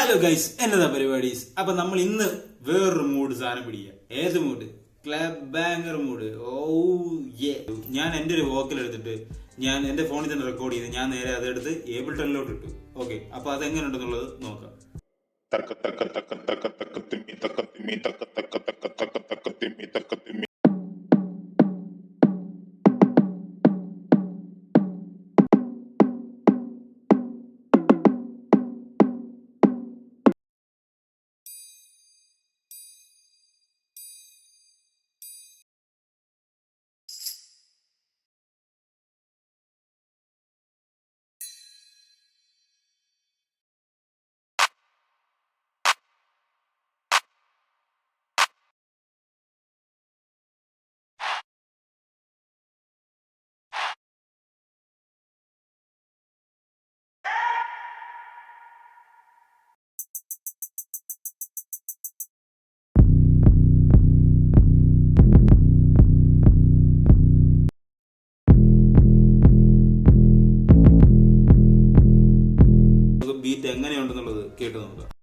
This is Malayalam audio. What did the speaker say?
ഹലോ ഗൈസ്, എന്നതാ പരിപാടീസ്. അപ്പൊ നമ്മൾ ഇന്ന് വേറൊരു മൂഡ് സാധനം പിടിക്കുക. ഏത് മൂഡ്? Club banker mood. ഞാൻ എൻ്റെ ഒരു വോക്കൽ എടുത്തിട്ട് ഞാൻ എൻ്റെ ഫോണിൽ തന്നെ റെക്കോർഡ് ചെയ്ത് ഞാൻ നേരെ അതെടുത്ത് ഏബിൾട്ടണിലോട്ട് ഇട്ടു. ഓക്കെ, അപ്പൊ അതെങ്ങനെ ഉണ്ടെന്നുള്ളത് നോക്കാം. ബീറ്റ് എങ്ങനെയുണ്ടെന്നുള്ളത് കേട്ട് നോക്കാം.